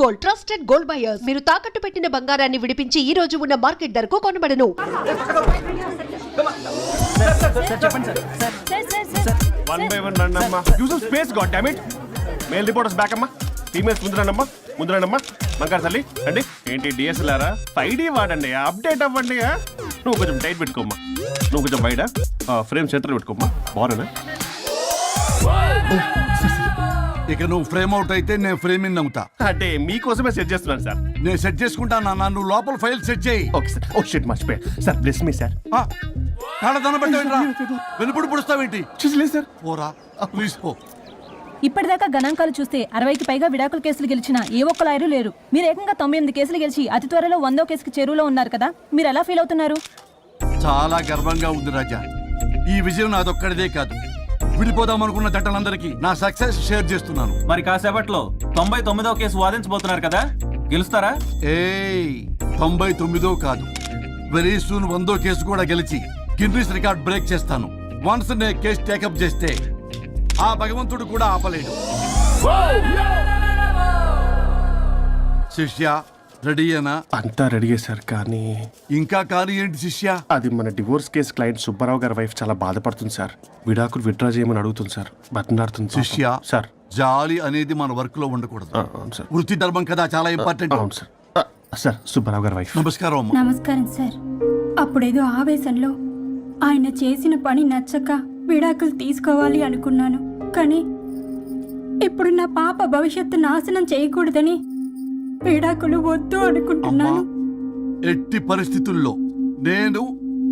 Gold trusted gold buyers. మీరు తాకట్టు పెట్టిన బంగారాన్ని విడిపించి ఈ రోజు ఉన్న మార్కెట్ ధరకు కొనబడను. వన్ బై వన్ రండమ్మా. Use space god damn it. Male reporters back అమ్మా. ఫీమేల్స్ ముందు రండమ్మా. బంగారు తల్లి అండి. ఏంటి డిఎస్ఎల్ఆరా? 5D వాడండి, అప్డేట్ అవ్వండి. నువ్వు కొంచెం టైట్ పెట్టుకోమ్మా. నువ్వు కొంచెం వైడా ఫ్రేమ్ సెంటర్ పెట్టుకోమ్మా. బాగున్నా? ఇక నువ్వు ఫ్రేమ్ అవుట్ అయితే నేను ఫ్రేమ్ ఇన్ అవుతా. అంటే మీకోసమే సెట్ చేస్తున్నాను సార్. నేను సెట్ చేసుకుంటాను. నువ్వు లోపల ఫైల్ సెట్ చేయి. Okay sir. ఓ షిట్ మర్చిపోయా సార్. Bless me sir. వెనుపుడు పుడుస్తావేంటి? చూసలేదు సార్. పోరా ప్లీజ్ పో. ఇప్పటిదాకా గణాంకాలు చూస్తే 60కి పైగా విడాకుల కేసులు గెలిచిన ఏ ఒక్క లాయరు లేరు. మీరు ఏకంగా 98 కేసులు గెలిచి అతి త్వరలో 100వ కేసుకి చెరువులో ఉన్నారు కదా, మీరు ఎలా ఫీల్ అవుతున్నారు? చాలా గర్వంగా ఉంది రాజా. ఈ విజయం నాదొక్కడిదే కాదు, విడిపోదాం అనుకున్న జంటలందరికీ నా సక్సెస్ షేర్ చేస్తున్నాను. మరి కాసేపట్లో 99వ కేసు వాదించబోతున్నారు కదా, గెలుస్తారా? 99 కాదు, వెరీ సూన్ 100వ కేసు కూడా గెలిచి గిన్నిస్ రికార్డ్ బ్రేక్ చేస్తాను. వన్స్ నే కేసు టేకప్ చేస్తే ఆ భగవంతుడు కూడా ఆపలేడు. శిష్య రెడీయేనా? అంతా రెడీ సార్. కానీ ఇంకా కానీ ఏంటి శిష్య? అది మన డివోర్స్ కేసు క్లయింట్ సుబ్బారావు గారి వైఫ్ చాలా బాధపడుతుంది సార్. విడాకులు విత్డ్రా చేయమని అడుగుతుంది సార్. బతినాడుతుంది శిష్య. సార్ జాలి అనేది మన వర్క్ లో ఉండకూడదు. అవును సార్. వృత్తి ధర్మం కదా, చాలా ఇంపార్టెంట్. అవును సార్. సార్ సుబ్బారావు గారి వైఫ్. నమస్కారం. నమస్కారం సార్. అప్పుడేదో ఆవేశంలో ఆయన చేసిన పని నచ్చక విడాకులు తీసుకోవాలి అనుకున్నాను. కానీ ఇప్పుడు నా పాప భవిష్యత్తు నాశనం చేయకూడదని విడాకులు వద్దు అనుకుంటున్నాను. ఎట్టి పరిస్థితుల్లో నేను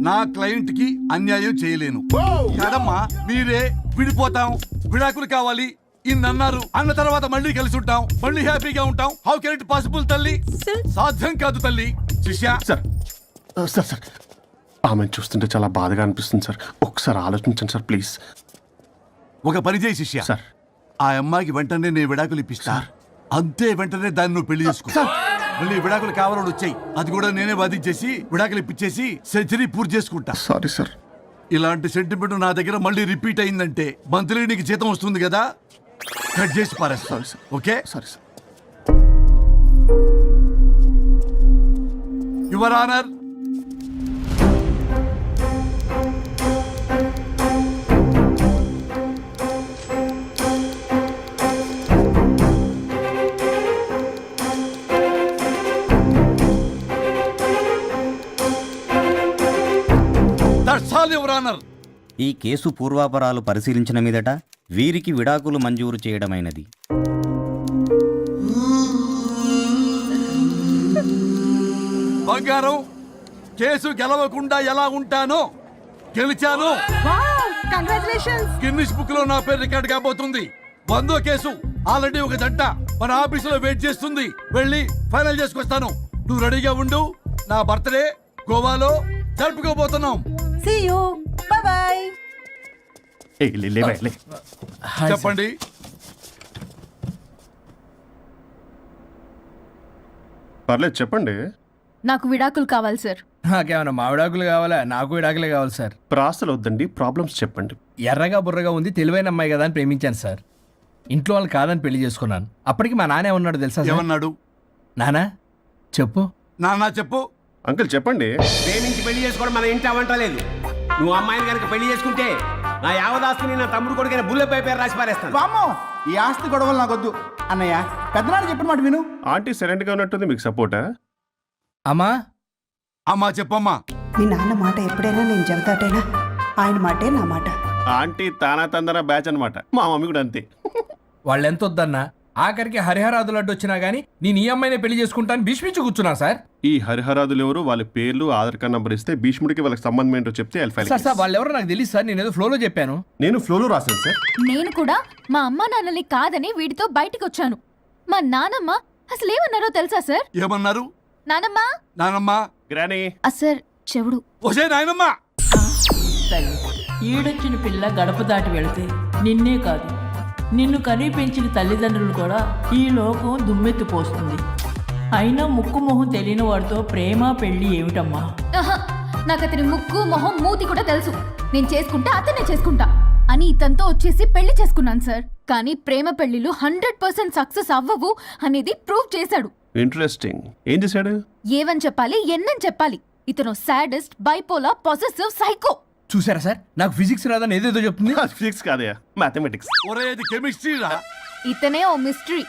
నా క్లయింట్ కి అన్యాయం చేయలేను. కదమ్మా, మీరే విడిపోతాం, విడాకులు కావాలి ఇన్నన్నారు అన్న తర్వాత మళ్ళీ కలిసి ఉంటాం, మళ్ళీ హ్యాపీగా ఉంటాం. హౌ కెన్ ఇట్ పాసిబుల్ తల్లి? సాధ్యం కాదు తల్లి. శిష్య సార్ సార్ సార్ ఆమెను చూస్తుంటే చాలా బాధగా అనిపిస్తుంది సార్. ఒకసారి ఆలోచించండి సార్ ప్లీజ్. ఒక పని చేయి శిష్య. సార్ ఆ అమ్మాయికి వెంటనే నేను విడాకులు ఇప్పిస్తా. అంతే, వెంటనే దాన్ని నువ్వు పెళ్లి చేసుకో. మళ్ళీ విడాకులు కావాలని వచ్చాయి, అది కూడా నేనే వాదించేసి విడాకులు ఇప్పించేసి సెంచరీ పూర్తి చేసుకుంటా. Sorry sir. ఇలాంటి సెంటిమెంట్ నా దగ్గర మళ్ళీ రిపీట్ అయిందంటే మంత్లీ నీకు జీతం వస్తుంది కదా, కట్ చేసి పారేస్తా. Sorry sir. Okay sorry sir. Your honour, ఈ కేసు పూర్వాపరాలు పరిశీలించిన మీదట వీరికి విడాకులు మంజూరు చేయడమైనది. బంగారం, కేసు గెలవకుండా ఎలా ఉంటానో గెలిచాను. గిన్నిస్ బుక్ లో నా పేరు రికార్డ్ కాబోతుంది. 100వ కేసు ఆల్రెడీ ఒక జంట మన ఆఫీసులో వెయిట్ చేస్తుంది. వెళ్ళి ఫైనల్ చేసుకొస్తాను. నువ్వు రెడీగా ఉండు. నా బర్త్డే గోవాలో జరుపుకోబోతున్నాం. See you. Bye bye. చెప్పండి. పర్లేదు చెప్పండి. నాకు విడాకులు కావాలి సార్. నాకేమన్నా మా విడాకులు కావాలా? నాకు విడాకులే కావాలి సార్. ప్రాసలు వద్దండి, ప్రాబ్లమ్స్ చెప్పండి. ఎర్రగా బుర్రగా ఉంది, తెలివైన అమ్మాయి కదా అని ప్రేమించాను సార్. ఇంట్లో వాళ్ళు కాదని పెళ్లి చేసుకున్నాను. అప్పటికి మా నాన్న ఏమన్నాడు తెలుసా? ఏమన్నాడు? నానా చెప్పు. నాన్న చెప్పు. అంకుల్ చెప్పండి. ప్రేమించి పెళ్లి చేసుకోవడం మన ఇంటి అవంటలేదు. నువ్వు అమ్మాయిని కనుక పెళ్లి చేసుకుంటే నా యావదాస్తిని నా తమ్ముడు కొడుకైన బుల్లెపై పేరు రాసి పారేస్తాను. వామ్మో, ఈ ఆస్తి గొడవలు నాకొద్దు అన్నయ్య. పెద్దనాడు చెప్పిన మాట విను. ఆంటీ సైలెంట్ గా ఉన్నట్టుంది, మీకు సపోర్టా? అమ్మా అమ్మా చెప్పమ్మా. మీ నాన్న మాట ఎప్పుడైనా నేను చెబుతాటేనా? ఆయన మాటే నా మాట. ఆంటీ తానా తందన బ్యాచ్ అనమాట. మా మమ్మీ కూడా అంతే. వాళ్ళు ఎంత వద్దన్నా ఆఖరికి హరిహరాదులు అడ్డు వచ్చినా గానీ నేను ఈ అమ్మాయినే పెళ్లి చేసుకుంటాను భీష్మించి కూర్చున్నా సార్. ఈ హరిహరాదులు ఎవరు, వాళ్ళ పేర్లు ఆధార్ కార్డ్ నంబర్ ఇస్తే భీష్ముడికి వాళ్ళకి సంబంధం ఏంటో చెప్తే సార్ వాళ్ళు ఎవరో నాకు తెలియదు సార్. నేను ఏదో ఫ్లోలో చెప్పాను. నేను ఫ్లోలో రాశాను సార్. నేను కూడా మా అమ్మా నాన్నని కాదని వీడితో బయటకు వచ్చాను. మా నానమ్మ అసలు ఏమన్నారో తెలుసా సార్? ఏమన్నారు? నానమ్మ నానమ్మ గ్రానీ సార్ చెవుడు. ఒసే నాయనమ్మ, ఈడొచ్చిన పిల్ల గడప దాటి వెళితే నిన్నే కాదు నిన్ను కని పెంచిన తల్లిదండ్రులు కూడా ఈ లోకం దుమ్మెత్తిపోస్తుంది. అయినా ముక్కు మొహం తెలియని వాడితో ప్రేమ పెళ్లి ఏమిటమ్మా? నాకు అతని ముక్కు మొహం మూతి కూడా తెలుసు. నేను చేసుకుంటా అతనే చేసుకుంటా అని ఇతనితో వచ్చేసి పెళ్లి చేసుకున్నాను సార్. కానీ ప్రేమ పెళ్లిలు 100% సక్సెస్ అవ్వవు అనేది ప్రూవ్ చేశాడు. ఇంట్రెస్టింగ్. ఏం చేశాడు? ఏవని చెప్పాలి ఎన్నని చెప్పాలి. ఇతను సాడెస్ట్, బైపోలా, పొసెసివ్, సైకో. చూసారా సార్, నాకు ఫిజిక్స్ రాదని ఏదేదో చెప్తుంది. ఫిజిక్స్ కాదయా, మ్యాథమెటిక్స్. ఒరే ఇది కెమిస్ట్రీ రా. ఇతనే ఓ మిస్టరీ.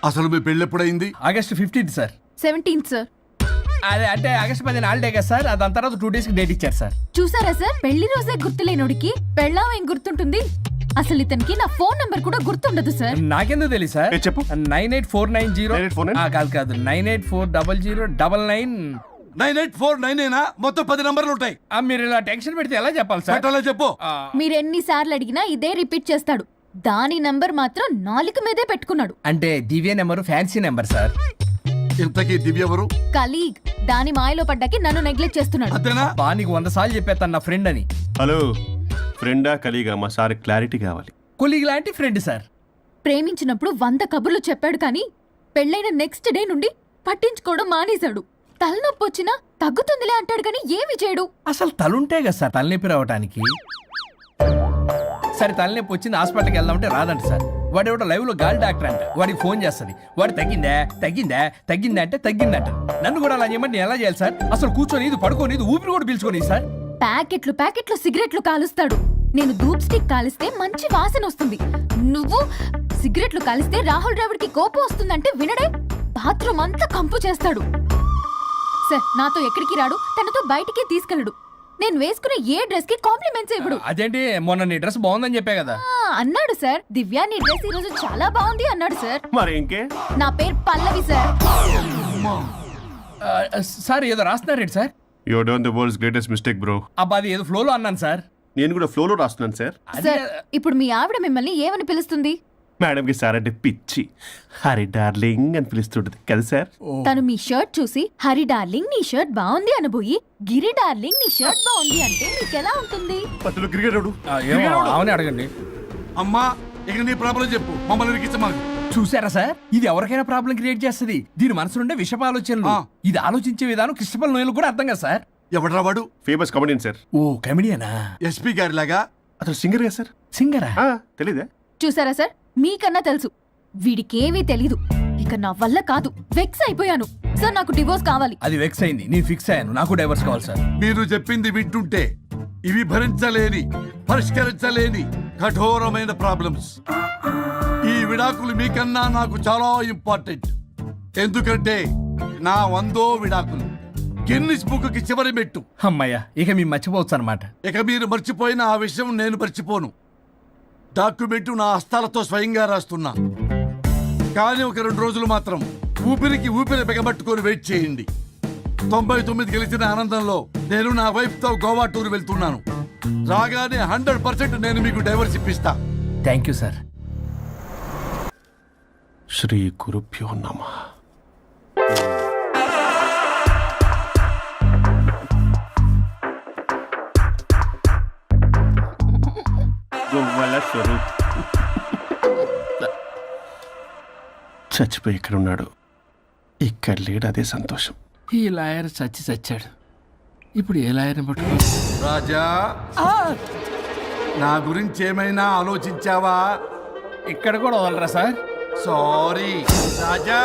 అసలు మీ పెళ్ళి ఎప్పుడైంది? August 15th sir. 17th sir. అదే అంటే ఆగస్ట్ 10 హాలిడే కదా సార్, దాని తర్వాత 2 days డేట్ ఇచ్చారు సార్. చూసారా సార్, పెళ్లి రోజే గుర్తులేనోడికి పెళ్ళాం ఏం గుర్తుంటుంది? అసలు ఇతనికి నా ఫోన్ నంబర్ కూడా గుర్తుండదు సార్. నాకెందుకు తెలియదు సార్? చెప్పు. 98490 కాదు 9840099. 98499 మొత్తం 10 నంబర్లు ఉంటాయి. మీరు ఇలా టెన్షన్ పెడితే ఎలా చెప్పాలి సార్? పెట్టాలో చెప్పు. మీరు ఎన్నిసార్లు అడిగినా ఇదే రిపీట్ చేస్తాడు. దాని నంబర్ మాత్రం నాలుక మీదే పెట్టుకున్నాడు. అంటే దివ్య నెంబర్ ఫ్యాన్సీ నెంబర్ సార్. ఇంతకీ దివ్య ఎవరు? కలీగ్. దాని మాయలో పడ్డాకి నన్ను నెగ్లెక్ట్ చేస్తున్నాడు. అంతేనా? నీకు 100 సార్లు చెప్పేస్తాను నా ఫ్రెండ్ అని. హలో, ఫ్రెండా కలీగా? మా సార్ క్లారిటీ కావాలి. కొలీగ్ లాంటి ఫ్రెండ్ సార్. ప్రేమించినప్పుడు 100 కబుర్లు చెప్పాడు కానీ పెళ్ళైన నెక్స్ట్ డే నుండి పట్టించుకోవడం మానేశాడు. తలనొప్పి వచ్చినా తగ్గుతుందిలే అంటాడు కానీ ఏమి చేయడు. అసలు తలుంటే కదా సార్ తలనొప్పి రావటానికి. సరే తలనొప్పి వచ్చింది హాస్పిటల్కి వెళ్దామంటే రాదంట సార్. వాడు ఎవడో లైవ్ లో గాలి డాక్టర్ అంట. వాడికి ఫోన్ చేస్తుంది. వాడు తగ్గిందా అంటే తగ్గిందంట. నన్ను కూడా అలా చేయమంటే నేను ఎలా చేయాలి సార్? అసలు కూర్చొని ఇది పడుకోని ఇది ఊపిరి కూడా పీల్చుకొని సార్. ప్యాకెట్లు సిగరెట్లు కాలుస్తాడు. నేను ధూప్ స్టిక్ కాలిస్తే మంచి వాసన వస్తుంది. నువ్వు సిగరెట్లు కాలిస్తే రాహుల్ ద్రావిడ్కి కోపం వస్తుందంటే వినడే. బాత్రూమ్ అంతా కంపు చేస్తాడు. సార్ నాతో ఎక్కడికి రాడు, తనతో బయటికి తీసుకెళ్ళడు. నేను వేసుకునే ఏ డ్రెస్ కి కాంప్లిమెంట్స్ ఇవ్వడు. అదేంటి, మొన్న నీ డ్రెస్ బాగుందని చెప్పా కదా. అన్నాడు సార్. దివ్య నీ డ్రెస్ ఈ రోజు చాలా బాగుంది అన్నాడు సార్. మరి ఇంకే? నా పేరు పల్లవి సార్. సార్ ఏదో రాస్తున్నారేంటి sir? You done the world's greatest mistake bro. అబ్బా అది ఏదో ఫ్లోలో అన్నాను సార్. నేను కూడా ఫ్లోలో రాస్తున్నాను సార్. సార్ ఇప్పుడు మీ ఆవిడ మిమ్మల్ని ఏమని పిలుస్తుంది? మేడంకి సార్ అంటే పిచ్చి. హరి డార్లింగ్ అని పిలుస్తుంటది కదా సార్. తను మీ షర్ట్ చూసి హరి డార్లింగ్ నీ షర్ట్ బాగుంది అనబోయి గిరి డార్లింగ్ నీ షర్ట్ బాగుంది అంటే మీకు ఎలా ఉంటుంది? పత్తులు క్రికెటరు. అవునే అడగండి. అమ్మా ఇక నీ ప్రాబ్లం చెప్పు, మమ్మల్ని ఇరికించమా. చూసారా సార్, ఇది ఎవరికైనా ప్రాబ్లం క్రియేట్ చేస్తుంది. దీని మనసు నుండే విషప ఆలోచనలు. ఇది ఆలోచించే విధానం కృష్ణపల్ నోయలు కూడా అర్థం కదా సార్. ఎవడ్రా వాడు? Famous comedian sir. ఓ కమెడియనా? ఎస్పీ గారి లాగా? అతను సింగర్ కదా సార్. సింగరా? తెలీదా? చూసారా సార్, మీకన్నా తెలుసు. వీడికేమీ తెలీదు. ఇక నా వల్ల కాదు, వెక్స్ అయిపోయాను సార్. నాకు డివోర్స్ కావాలి. అది వెక్స్ అయింది, నేను ఫిక్స్ అయ్యాను. నాకు డైవర్స్ కావాలి సార్. మీరు చెప్పింది వింటుంటే ఇవి భరించలేని, పరిష్కరించలేని కఠోరమైన ప్రాబ్లమ్స్. ఈ విడాకులు మీకన్నా నాకు చాలా ఇంపార్టెంట్. ఎందుకంటే నా 100వ విడాకులు గిన్నిస్ బుక్కి చివరి మెట్టు. అమ్మయ్య, ఇక మేము మర్చిపోవచ్చు అనమాట. ఇక మీరు మర్చిపోయిన ఆ విషయం నేను మర్చిపోను. డాక్యుమెంటు నా హస్తాలతో స్వయంగా రాస్తున్నా. కానీ ఒక 2 రోజులు మాత్రం ఊపిరికి ఊపిరి బిగబట్టుకొని వెయిట్ చేయండి. 99 గెలిచిన ఆనందంలో నేను నా వైఫ్తో గోవా టూర్ వెళ్తున్నాను. రాగానే 100% నేను మీకు డైవర్స్ ఇప్పిస్తా. Thank you sir. శ్రీ గురుభ్యో నమః. చచ్చిపోయి ఇక్కడ ఉన్నాడు, ఇక్కడ లేడు, అదే సంతోషం. ఈ లాయర్ చచ్చాడు. ఇప్పుడు ఏ లాయర్ని పట్టుకో? రాజా, నా గురించి ఏమైనా ఆలోచించావా? ఇక్కడ కూడా వదలరా సార్? సారీ రాజా,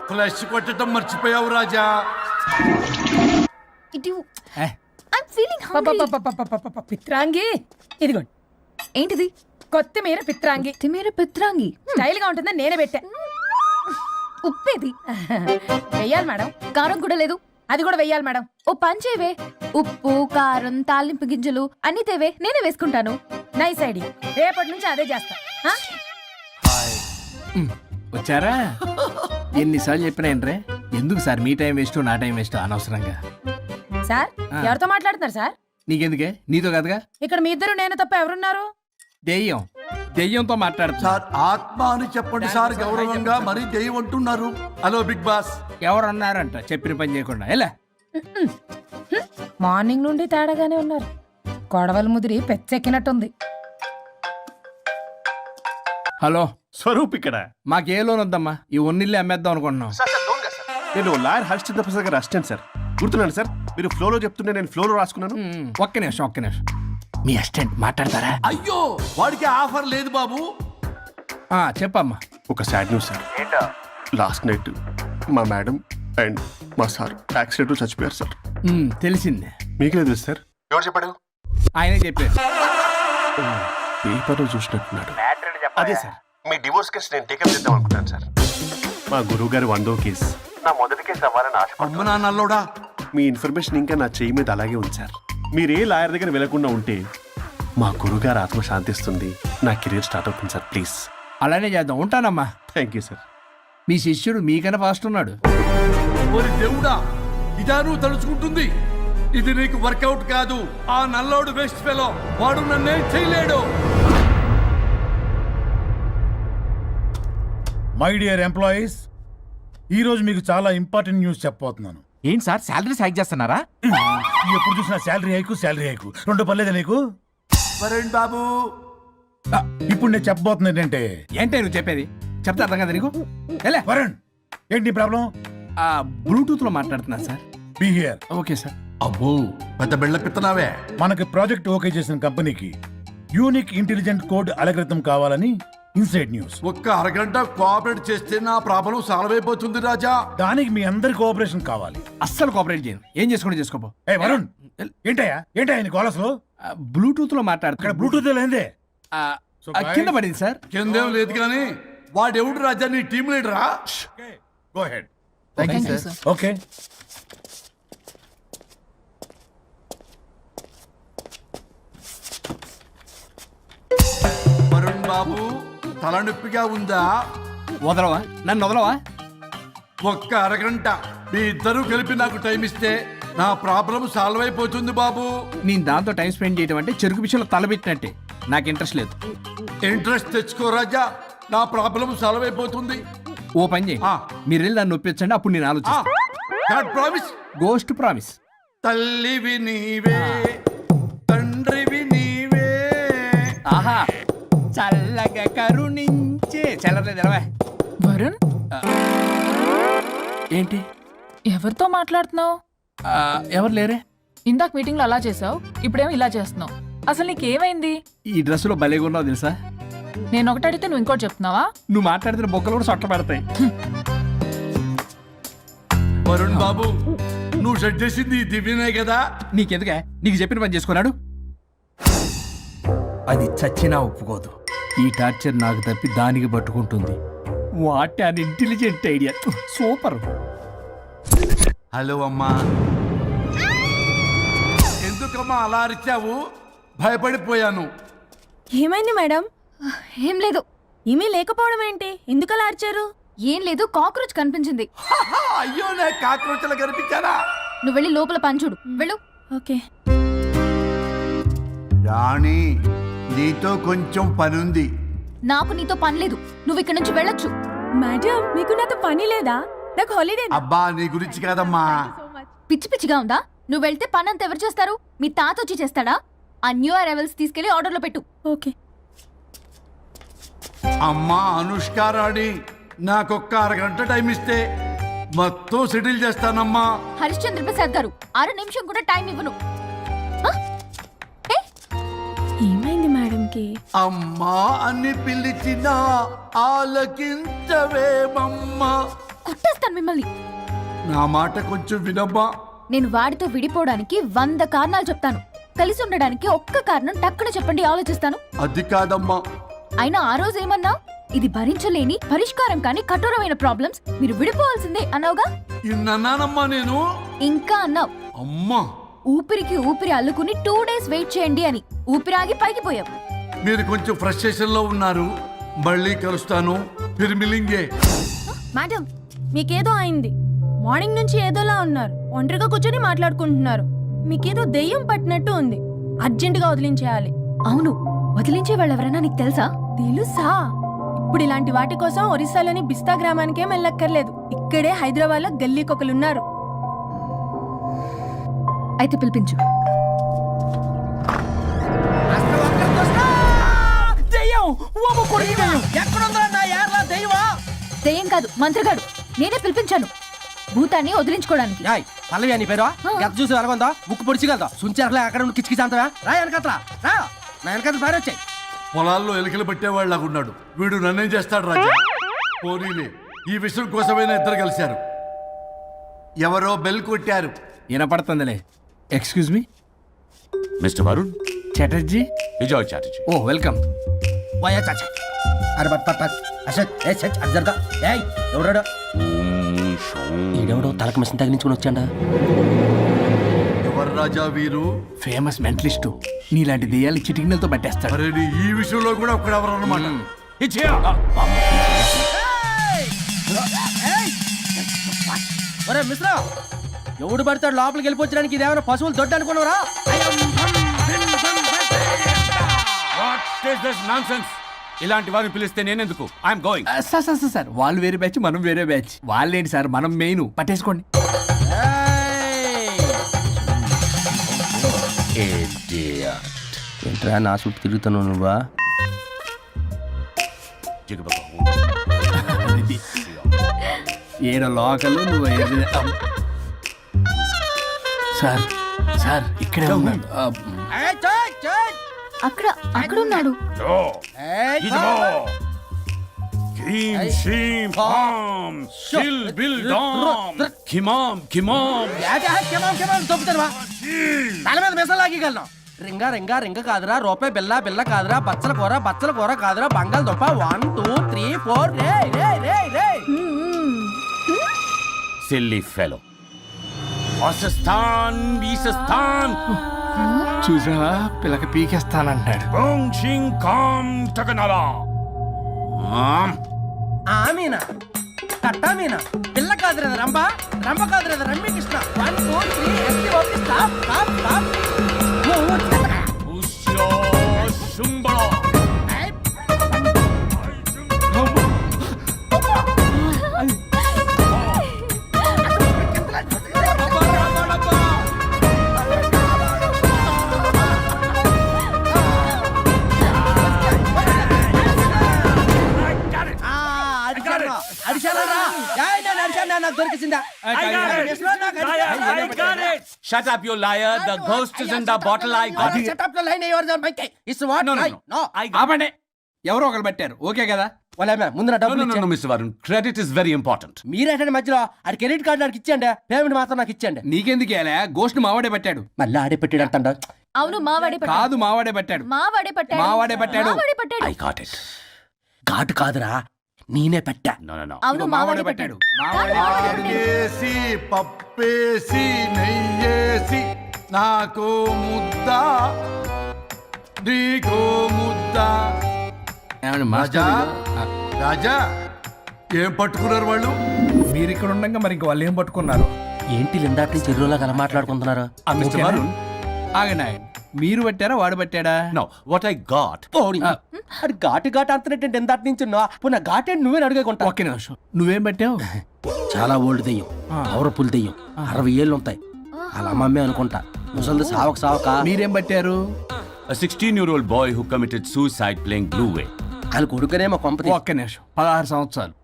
ఫ్లష్ కొట్టడం మర్చిపోయావు రాజా. పిత్రాంగి ఇదిగోండి. ఏంటిది? కొత్తిమీర పిత్రాంగి. పిత్రాంగి స్టైల్ గా ఉంటుందని నేనే పెట్టా. ఉప్పేది వెయ్యాలి మేడం. కారం కూడా లేదు. అది కూడా వెయ్యాలి మేడం. ఓ పంచేవే, ఉప్పు కారం తాలింపు గింజలు అన్ని తేవే, నేనే వేసుకుంటాను. Nice idea. రేపటి నుంచి అదే చేస్తా. వచ్చారా? ఎన్నిసార్లు చెప్పినా ఎందుకు సార్ మీ టైం వేస్ట్ నా టైం వేస్ట్ అనవసరంగా? సార్ ఎవరితో మాట్లాడుతున్నారు సార్? నీకెందుకే, నీతో కదగా. ఇక్కడ మీ ఇద్దరు నేను తప్ప ఎవరున్నారు? దెయ్యంతో మాట్లాడుతా. సార్ ఆత్మ అని చెప్పండి సార్, గౌరవంగా. మరీ దెయ్యం అంటున్నారు. Hello big boss. ఎవరన్నారంట చెప్పిన పని చేయకుండా? ఎలా మార్నింగ్ నుండి తేడాగానే ఉన్నారు. గొడవల ముదిరి పెచ్చెక్కినట్టుంది. హలో స్వరూప్ ఇక్కడ. మాకే లోన్ వద్దమ్మా, ఈ ఒన్నిల్లే అమ్మేద్దాం అనుకుంటున్నాం. నేను లాయర్ హరిశ్చంద్ర ప్రసాద్ గారు అసిస్టెంట్ సార్. గుర్తున్నాను సార్, మీరు ఫ్లోలో చెప్తుంటే నేను ఫ్లోలో రాసుకున్నాను. ఒక్క నిమిషం మీ అసిస్టెంట్ మాట్లాడతారా? అయ్యో వాడికి ఆఫర్ లేదు బాబు. చెప్పమ్మా. ఒక sad news sir. Last night మా మేడం అండ్ మా సార్ యాక్సిడెంట్ చచ్చిపోయారు సార్. తెలిసిందే. మీకే తెలుసు సార్. ఎవరు చెప్పాడు? ఆయనే చెప్పారు. పేపర్లో చూసినట్టున్నాడు. అదే సార్, మీ డివోర్స్ కేసు నేను టేకప్ చేద్దాం అనుకుంటాను సార్. మా గురువు గారి 100వ కేసు నా మొదటి కేసు అవ్వాలని ఆశ. అమ్మ నా నల్లోడా, మీ ఇన్ఫర్మేషన్ ఇంకా నా చెయ్యి మీద అలాగే ఉంది సార్. మీరు ఏ లాయర్ దగ్గర వెళ్లకుండా ఉంటే మా గురుగారు ఆత్మ శాంతిస్తుంది, నా కెరీర్ స్టార్ట్ అవుతుంది సార్. ప్లీజ్ అలానే చేద్దాం. ఉంటానమ్మా. Thank you sir. మీ శిష్యుడు మీకన్నా ఫాస్ట్ ఉన్నాడు. ఓరి దేవుడా, ఇదా నువ్వు తలుచుకుంటుంది? ఇది నీకు వర్కౌట్ కాదు. ఆ నల్లోడు బెస్ట్ ఫెలో, వాడు నన్నేం చేయలేడు. మై డియర్ ఎంప్లాయీస్, ఈ రోజు మీకు చాలా ఇంపార్టెంట్ న్యూస్ చెప్పబోతున్నాను. ఏంటి సార్ శాలరీ హైక్ చేస్తున్నారా? ఎప్పుడు చూసినా శాలరీ హైకు రెండు పర్లేదా నీకు? వరుణ్ బాబు, ఇప్పుడు నేను చెప్పబోతున్నా ఏంటంటే, ఏంటే నువ్వు చెప్పేది? చెప్తా అర్థం కదా నీకు? ఎలా వరుణ్, ఏంటి ప్రాబ్లం? బ్లూటూత్ లో మాట్లాడుతున్నా sir. Be here. Okay sir. అబ్బో పెద్ద బిళ్ళ పిత్తనావే. మనకి ప్రాజెక్ట్ ఓకే చేసిన కంపెనీకి యూనిక్ ఇంటెలిజెంట్ కోడ్ అలకృతం కావాలని ఇన్సైడ్ న్యూస్. ఒక్క అరగంట కోఆపరేట్ చేస్తే నా ప్రాబ్లం సాల్వ్ అయిపోతుంది రాజా. దానికి మీ అందరి కోఆపరేషన్ కావాలి. అస్సలు కోఆపరేట్ చేయను. ఏం చేసుకోండి చేసుకోపో. ఏ వరుణ్, ఏంటయ్యా నీ కాలర్స్లో? బ్లూటూత్ లో ఇక్కడ మాట్లాడుతున్నా. బ్లూటూత్ లేదే. కింద పడింది సార్. కిందేం లేదు కానీ వాడెవడు రాజా, నీ టీం లీడరా? Go head. ఓకే. వరుణ్ బాబు, తలనొప్పిగా ఉందా? వదలవా? నన్ను వదలవా? ఒక్క అరగంట మీ ఇద్దరు కలిపి నాకు టైం ఇస్తే నా ప్రాబ్లం సాల్వ్ అయిపోతుంది బాబు. నేను దాంతో టైం స్పెండ్ చేయడం అంటే చెరుకు విషయంలో తలబెట్టినట్టే. నాకు ఇంట్రెస్ట్ లేదు. ఇంట్రెస్ట్ తెచ్చుకో రాజా, నా ప్రాబ్లం సాల్వ్ అయిపోతుంది. ఓ పని చేయి, మీరు వెళ్ళి దాన్ని నొప్పించండి, అప్పుడు నేను ఆలోచిస్తాను. ప్రామిస్. Ghost promise. తల్లివి నీవే, తండ్రివి నీవే. ఆహా, చల్లగా కరుణించే. చల్లలేదు ఎలవా. వరుణ్, ఏంటి? ఎవరితో మాట్లాడుతున్నావు? ఎవరు లేరే? ఇందాక మీటింగ్ లో అలా చేసావు, ఇప్పుడేమో ఇలా చేస్తున్నావు. అసలు నీకేమైంది? ఈ డ్రెస్సులో భలేగా ఉన్నావు తెలుసా? నేను ఒకటి అడిగితే నువ్వు ఇంకోటి చెప్తున్నావా? నువ్వు మాట్లాడితే బొక్కలు కూడా సొట్ట పడతాయి. వరుణ్ బాబు, నువ్వు సెట్ చేసింది ఈ దివ్యనే కదా? నీకెందుకే? నీకు చెప్పిన పని చేసుకున్నాడు. అది చచ్చినా ఒప్పుకోదు. ఈ టార్చర్ నాకు తప్పి దానికి పట్టుకుంటుంది. What an intelligent idea. Super. Hello అమ్మా. ఎందుకమ్మా అలా అరిచావు? భయపడిపోయాను. ఏమైంది మేడం? ఏం లేదు. ఏమీ లేకపోవడం ఏంటి? ఎందుకు అలా అరిచారు? ఏం లేదు, కాక్రోచ్ కనిపించింది. అయ్యో, నేను కాక్రోచ్లు కనిపించానా? నువ్వు వెళ్ళి లోపల పని చూడు. వెళ్ళు. ఓకే. రాణి, నీతో కొంచెం పనుంది. నాకు నీతో పని లేదు. నువ్వు ఇక్కడ నుంచి వెళ్ళొచ్చు. మేడం, మీకు నాతో పని లేదా? నాకు హాలిడే. అబ్బా, నీ గురించి కాదమ్మా. పిచ్చి పిచ్చిగా ఉందా? నువ్వు వెళ్తే పని అంతా ఎవరు చేస్తారు? మీ తాత వచ్చి చేస్తాడా? ఆ న్యూ అరైవల్స్ తీసుకెళ్లి ఆర్డర్లో పెట్టు. ఓకే. అమ్మా అనుష్క రాణి, నాకొక్క అరగంట టైం ఇస్తే మొత్తం సెటిల్ చేస్తానమ్మా. హరిశ్చంద్ర ప్రసాద్ గారు, 6 నిమిషం కూడా టైం ఇవ్వను. ఏమైంది మేడంకి? అమ్మా అని పిలిచినా ఆలకించవేమమ్మా. కొట్టేస్తాను మిమ్మల్ని. నా మాట కొంచెం వినమ్మా. నేను వాడితో విడిపోవడానికి 100 కారణాలు చెప్తాను. కలిసి ఉండడానికి ఒక్క కారణం టక్కున చెప్పండి, ఆలోచిస్తాను. అది కాదమ్మా. అయినా ఆ రోజు ఏమన్నా? ఇది భరించలేని, పరిష్కారం కాని కఠోరమైన ప్రాబ్లమ్స్, మీరు విడిపోవాల్సిందే అన్నావుగా? ఇన్నానమ్మా నేను. ఇంకా అన్నావు. అమ్మా, ఊపిరికి ఊపిరి అల్లుకుని 2 days వెయిట్ చేయండి అని. ఊపిరాగి పైకి పోయావు. మీరు కొంచెం ఫ్రస్ట్రేషన్ లో ఉన్నారు. మళ్ళీ కలుస్తాను. ఫిర్మిలింగే. మేడం, మీకేదో అయింది. మార్నింగ్ నుంచి ఏదోలా ఉన్నారు. ఒంటరిగా కూర్చొని మాట్లాడుకుంటున్నారు. మీకేదో దెయ్యం పట్టినట్టు ఉంది. అర్జెంటుగా వదిలించేయాలి. అవును, వదిలించే వాళ్ళు ఎవరైనా నీకు తెలుసా? తెలుసా? ఇప్పుడు ఇలాంటి వాటి కోసం ఒరిస్సాలోని బిస్తా గ్రామానికేం వెళ్ళక్కర్లేదు. ఇక్కడే హైదరాబాద్ లో గల్లీకొకలున్నారు. అయితే పిలిపించు. దెయ్యం కాదు, మంత్రిగాడు. నేనే పిలిపించాను. భూతాన్ని వదిలించుకోవడానికి. పల్లవి అని పేరు గత చూసి వెళ్ళగొందా ముక్కు పొడిచిగలదా సుంచరలే అక్కడ ఉండి కిచకిచ అంతవా రా వెనకత్రా రా నా వెనకత్ర పారి వచ్చాయి. పొలాల్లో ఎలికలు పట్టేవాళ్ళగా ఉన్నాడు వీడు. నన్నేం చేస్తాడు రాజా? పోనీలే, ఈ విషయం కోసమైనా ఇద్దరు కలిశారు. ఎవరో బెల్ కొట్టారు. వినపడుతుందిలే. Excuse me mister Varun Chatterjee. Vijay Chatterjee. Oh welcome. వాయా చాచా అరే బట్ పట్ అసత్ ఏ సచ్ అర్జర్గా ఏయ్ ఎవడో ఈడెవడో తలకు మిషన్ తగిలించుకుని వచ్చాడా? ఎవరు రాజా వీరు? Famous mentalist. నీలాంటి దెయ్యాలు చిటికినలతో పట్టేస్తాడు. అరే నీ ఈ విషయంలో కూడా ఒక్కడెవరు అన్నమాట. ఒరే మిశ్రా, ఎవడు పడతాడు లోపలికి వెళ్ళిపోవడానికి? ఇదేమైనా పశువులు దొడ్డు అనుకున్నారా? ఇలాంటి వారిని పిలిస్తే నేనెందుకు? I'm going. సార్ వాళ్ళు వేరే బ్యాచ్, మనం వేరే బ్యాచ్. వాళ్ళేంటి సార్, మనం మెయిన్. పట్టేసుకోండి. ఏంట్రా నా చుట్టూ తిరుగుతున్నావు నువ్వా? ఏడ లోకలు నువ్వు సార్ సార్ ఇక్కడే ఉన్నాడు. అక్కడ అక్కడ ఉన్నాడు. తల మీద మెసలాగలను. రింగ రింగ రింగ కాదురా, రూపాయి బిల్ల బిల్ల కాదురా, బచ్చల కూర కాదురా, బంగాళదుంప 1 2 3 4 రే రే రే రే. Silly fellow. వాసస్థాన్ వీసస్థాన్ చూసా పిల్లకి పీకేస్తానంటాడు. ఆమీనా కట్టామీనా పిల్ల కాదు రేదా రంభ, రంభ కాదు రేదా రమ్మి కృష్ణ. 1 2 3 ఎస్టీ ఓపి stop stop stop. Shut up, you liar. The ghost is in the bottle. I got it. Shut up the line. Yours are my case. It's what? No. ఆపండి. ఎవరో ఒకరు పెట్టారు. ఓకే కదా? వాళ్ళ ముందు నా డబ్బులు No, Mr. Varun. Credit is very important. మీరేటండి మధ్యలో ఆడి క్రెడిట్ కార్డు నాకు ఇచ్చేయండి, పేమెంట్ మాత్రం నాకు ఇచ్చేయండి. నీకెందుకు ఇవ్వాలా? గోస్ట్ మావాడే పెట్టాడు. మళ్ళీ ఆడే పెట్టాడు అంటాడు. అవును మావాడే పట్టాడు. కాదు మావాడే పెట్టాడు. మావాడే పట్టాడు. మావాడే పట్టాడు. మావాడే పట్టాడు. I got it. ఘాటు కాదురా, నేనే పెట్టా. No. అవును మావాడే పట్టాడు. ఆడికేసి పప్పేసి నెయ్యేసి నాకు ముద్ద నీకో ముద్ద. రాజా రాజా ఏం పట్టుకున్నారు వాళ్ళు? మీరు ఇక్కడ ఉండగా మరి ఇంక వాళ్ళు ఏం పట్టుకున్నారు? ఏంటి లిందాటి నుంచి చెరువులా కల మాట్లాడుకుంటున్నారు? Mr. Varun. ఆగండి మీరు పెట్టారా వాడు పెట్టాడా? No, what I got. అది ఘాటు అంతనేంటి ఎందాటి నుంచి నా ఘాటేంటి నువ్వే అడుగుకుంటా. ఒకే నిమిషం, నువ్వేం పెట్టావు? చాలా ఓల్డ్ దెయ్యం, పవర్ఫుల్ దెయ్యం, 60 ఏళ్ళు ఉంటాయి. అలా అమ్మమ్మే అనుకుంటా. ముసలిది సావక. మీరేం పట్టారు? A 16-year-old boy who committed suicide playing Blue Whale. వాళ్ళ కొడుకునేమో కొంపతి. ఒక్క నిమిషం, 16 సంవత్సరాలు,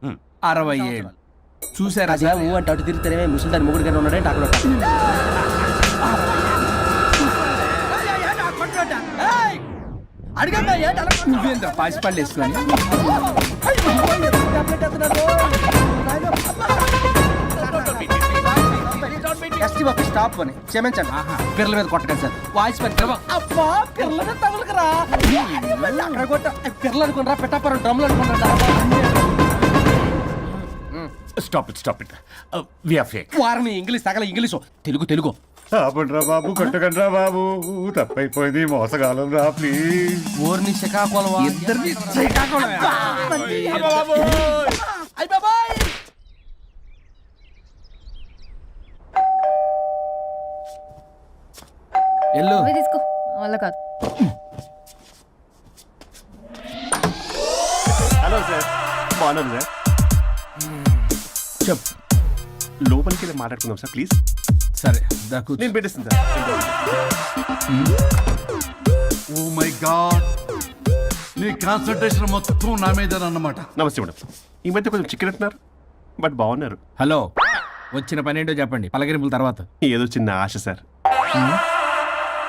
60 ఏళ్ళు. చూసారా అంటే అటు తిరుగుతానే ముసలి దాని ముగ్గురు ఉన్నాడంటే అక్కడ. నువ్వేంద్ర పాసిపళ్ళు వేసుకొని స్టాప్ అని క్షమించండి. పిల్లల మీద కొట్టకండి సార్. వాయిస్ అబ్బా పిల్లల మీద తగులుకురా. అక్కడ కొట్ట పిల్లలు అనుకున్నారా, పెట్టాపరం డ్రమ్లు అనుకున్నారా? Stop it. We are fake. వారిని ఇంగ్లీష్ తగల ఇంగ్లీషు తెలుగు. ఆపండ్రా బాబు, కొట్టకండ్రా బాబు, తప్పైపోయింది, మోసగాలం రా ప్లీజ్. ఊరిని శ్రీకాకుళం ఇద్దరిని శ్రీకాకుళం. ఎల్లు తీసుకో వల్ల కాదు. హలో సార్, బాగున్నాను సార్. చెప్పు. లోపలికి వెళ్ళి మాట్లాడుకుందాం సార్ ప్లీజ్. సరే నేను పెట్టేస్తాను సార్. ఓ మై గాడ్, నీ కాన్సన్ట్రేషన్ మొత్తం నా మీద అన్నమాట. నమస్తే మేడం. ఈ మధ్య కొంచెం చికెన్ అంటున్నారు, బట్ బాగున్నారు. హలో వచ్చిన పని ఏంటో చెప్పండి పలకరింపుల తర్వాత. ఏదో చిన్న ఆశ సార్.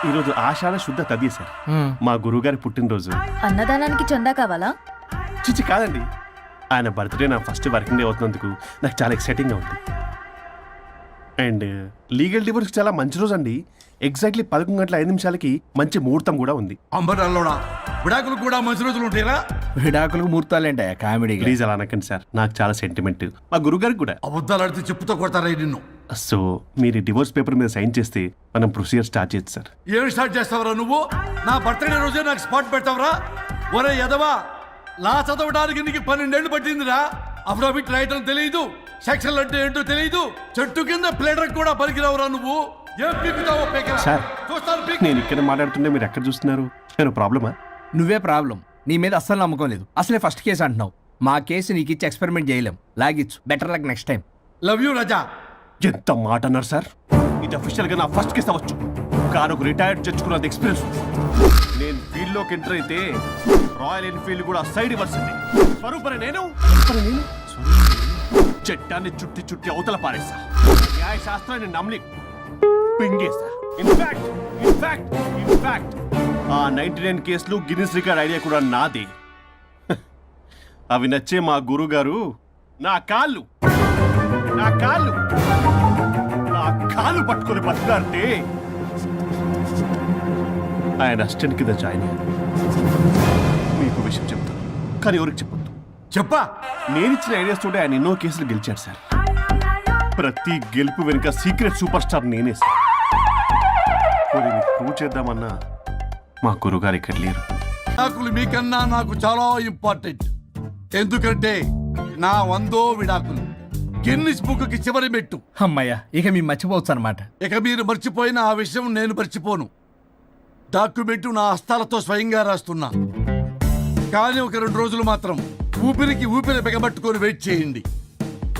ఈరోజు ఆషాఢ శుద్ధ తది సార్, మా గురువుగారి పుట్టినరోజు. అన్నదానానికి చందా కావాలా? చిచ్చి కాదండి, ఆయన బర్త్డే నా ఫస్ట్ వర్కింగ్ డే అవుతున్నందుకు నాకు చాలా ఎక్సైటింగ్గా ఉంది. అండ్ లీగల్ డివోర్స్కి చాలా మంచి రోజు అండి. ఎగ్జాక్ట్లీ 11:05 మంచి ముహూర్తం కూడా ఉంది. అంబరాల్లోడా విడాకులు కూడా మంచి రోజులు ఉంటాయిరా? విడాకులకు ముహూర్తాలేంట కామెడీ. ప్లీజ్ అలా అనకండి సార్, నాకు చాలా సెంటిమెంట్, మా గురుగారికి కూడా. అబద్ధాలు ఆడితే చెప్పుతో కొడతారా నిన్ను? సో మీరు డివోర్స్ పేపర్ మీద సైన్ చేస్తే మనం ప్రొసీజర్ స్టార్ట్ చేయొచ్చు సార్. ఏమి స్టార్ట్ చేస్తావరా నువ్వు? నా బర్త్డే రోజే నాకు స్పాట్ పెడతావరా? ఒరే ఎదవా, లా చదవడానికి నీకు 12 ఏళ్ళు పట్టిందిరా. అఫిడవిట్ రాయటం తెలియదు, సెక్షన్ అంటే ఏంటో తెలియదు, చెట్టు కింద ప్లేడర్ కూడా పలికిరావురా నువ్వు. ఏం పీకుతావో పీకరా. సార్, చూస్తాను పీక్. నేను ఇక్కడ మాట్లాడుతుంటే మీరు ఎక్కడ చూస్తున్నారు? నేను ప్రాబ్లమా? నువ్వే ప్రాబ్లం. నీ మీద అస్సలు నమ్మకం లేదు. అసలే ఫస్ట్ కేసు అంటున్నావు. మా కేసు నీకు ఇచ్చి ఎక్స్పెరిమెంట్ చేయలేం. లాగిచ్చు. Better luck next time. Love you Raja. ఎంత మాట అన్నారు సార్? ఇది అఫీషియల్ గా నా ఫస్ట్ కేసు అవ్వచ్చు, కానీ ఒక రిటైర్డ్ జడ్జ్ కూడా ఎక్స్పీరియన్స్. నేను ఫీల్డ్ లోకి ఎంటర్ అయితే రాయల్ ఎన్ఫీల్డ్ కూడా సైడ్ ఇవ్వాల్సింది. స్వరూపనే నేను చట్టాన్ని చుట్టి చుట్టి అవతల పారేస్తా. న్యాయ శాస్త్రాన్ని నమ్మి పింగేస్తా. ఇన్ఫాక్ట్ ఆ 99 కేసులు గిన్నిస్ రికార్డ్ ఐడియా కూడా నాదే. అవి నచ్చే మా గురువు గారు నా కాళ్ళు పట్టుకొని బతుకుతారంటే ఆయన అసిస్టెంట్ కింద జాయిన్ అయ్యాను. మీకు విషయం చెప్తాను, కానీ ఎవరికి చెప్పొద్దు. చెప్పా. నేనిచ్చిన ఐడియాస్ తోటి ఆయన ఎన్నో కేసులు గెలిచాడు సార్. ప్రతి గెలుపు వెనుక సీక్రెట్ సూపర్ స్టార్ నేనే సార్. ప్రూవ్ చేద్దామన్నా మా గురుగారు ఇక్కడ లేరు. విడాకులు మీకన్నా నాకు చాలా ఇంపార్టెంట్. ఎందుకంటే నా 100వ విడాకులు గిన్నిస్ బుక్కి చివరి మెట్టు. అమ్మయ్య, ఇక మేము మర్చిపోవచ్చు అనమాట. ఇక మీరు మర్చిపోయిన ఆ విషయం నేను మర్చిపోను. డాక్యుమెంటు నా హస్తాలతో స్వయంగా రాస్తున్నా. కానీ ఒక 2 రోజులు మాత్రం ఊపిరి బిగబట్టుకొని వెయిట్ చేయండి.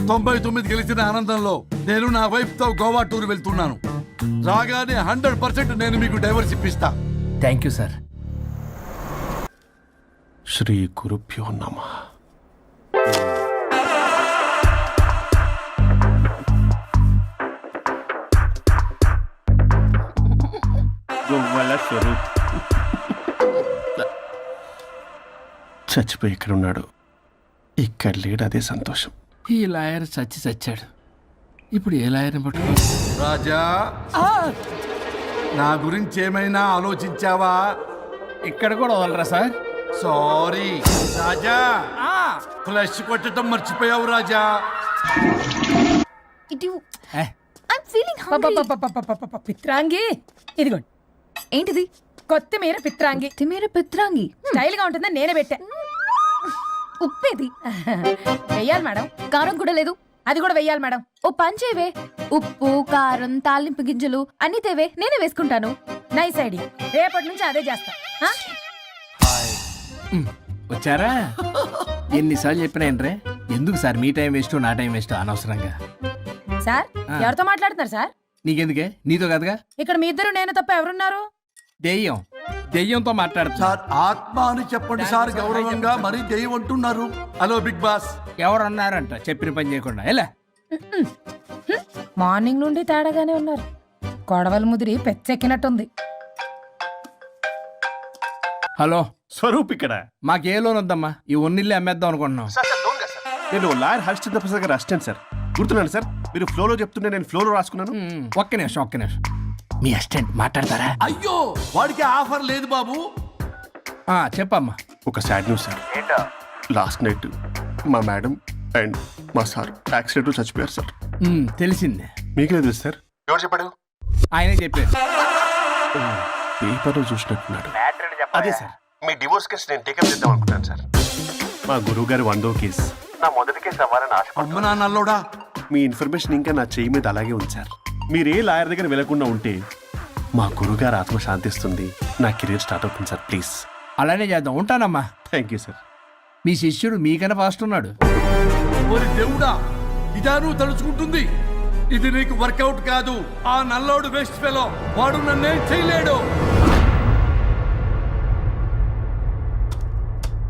99 గెలిచిన ఆనందంలో నేను నా వైఫ్తో గోవా టూర్ వెళ్తున్నాను. రాగానే 100% నేను మీకు డైవర్స్ ఇప్పిస్తా. Thank you sir. శ్రీ గురుభ్యో నమః. గొవ్వల స్వరూప్ చచ్చిపోయి ఇక్కడ ఉన్నాడు. ఇక్కడ లేడు, అదే సంతోషం. ఈ లాయర్ చచ్చాడు. ఇప్పుడు ఏ లాయర్ని పట్టుకో? రాజా, నా గురించి ఏమైనా ఆలోచించావా? ఇక్కడ కూడా వదలరా సార్? సారీ రాజా, ఫ్లష్ కొట్టడం మర్చిపోయావు రాజా. పిత్రాంగి ఇదిగోండి. ఏంటిది? కొత్తిమీర పిత్రాంగి. పిత్రాంగి స్టైల్ గా ఉంటుందని నేనే పెట్టా. ఉప్పేది? వెయ్యాలి మేడం. కారం కూడా లేదు. అది కూడా వెయ్యాలి మేడం. ఓ పంచేవే. ఉప్పు, కారం, తాలింపు గింజలు అన్ని తేవే, నేనే వేసుకుంటాను. Nice idea. రేపటి నుంచి అదే చేస్తా. వచ్చారా? ఎన్నిసార్లు చెప్పినా ఏంట్రే? ఎందుకు సార్ మీ టైం వేస్ట్ నా టైం వేస్ట్ అనవసరంగా? సార్, ఎవరితో మాట్లాడుతున్నారు సార్? నీకెందుకే? నీతో కదగా. ఇక్కడ మీ ఇద్దరు నేను తప్ప ఎవరున్నారు? దెయ్యంతో మాట్లాడుతా. సార్, ఆత్మ అని చెప్పండి సార్ గౌరవంగా. మరీ దెయ్యం అంటున్నారు. Hello big boss. ఎవరన్నారంట చెప్పిన పని చేయకుండా? ఎలా మార్నింగ్ నుండి తేడాగానే ఉన్నారు. కొడవల ముదిరి పెచ్చెక్కినట్టుంది. హలో స్వరూప్ ఇక్కడ. మాకే లోన్ వద్దమ్మా, ఈ ఒన్నిల్లే అమ్మేద్దాం అనుకుంటున్నాం. నేను లాయర్ హరిశ్చంద్ర ప్రసాద్ గారు అసిస్టెంట్ సార్. గుర్తున్నాను సార్, మీరు ఫ్లోలో చెప్తుంటే నేను ఫ్లోలో రాసుకున్నాను. ఒక్క నిమిషం. మీ అసిస్టెంట్ మాట్లాడతారా? అయ్యో, వాడికి ఆఫర్ లేదు బాబు. చెప్పమ్మా. ఒక sad news sir. Last night మా మేడం అండ్ మా సార్ యాక్సిడెంట్ చచ్చిపోయారు సార్. తెలిసిందే. మీకే తెలుసు సార్? ఎవరు చెప్పాడు? ఆయనే చెప్పారు. పేపర్లో చూసినట్టున్నాడు. అదే సార్, మీ డివోర్స్ కేసు నేను టేకప్ చేద్దాం అనుకుంటాను సార్. మా గురువు గారు 100వ కేసు నా మొదటి కేసు అవ్వాలని అమ్మ నాన్నల్లోడా. మీ ఇన్ఫర్మేషన్ ఇంకా నా చెయ్యి మీద అలాగే ఉంది సార్. మీరు ఏ లాయర్ దగ్గర వెళ్లకుండా ఉంటే మా గురుగారు ఆత్మ శాంతిస్తుంది, నా కెరీర్ స్టార్ట్ అవుతుంది సార్. ప్లీజ్ అలానే చేద్దాం. ఉంటానమ్మా. Thank you sir. మీ శిష్యుడు మీకన్నా ఫాస్ట్ ఉన్నాడు. ఓరి దేవుడా, ఇదా నువ్వు తలుచుకుంటుంది? ఇది నీకు వర్కౌట్ కాదు. ఆ నల్లోడు వేస్ట్ ఫెలో, వాడు నన్నేం చేయలేడు.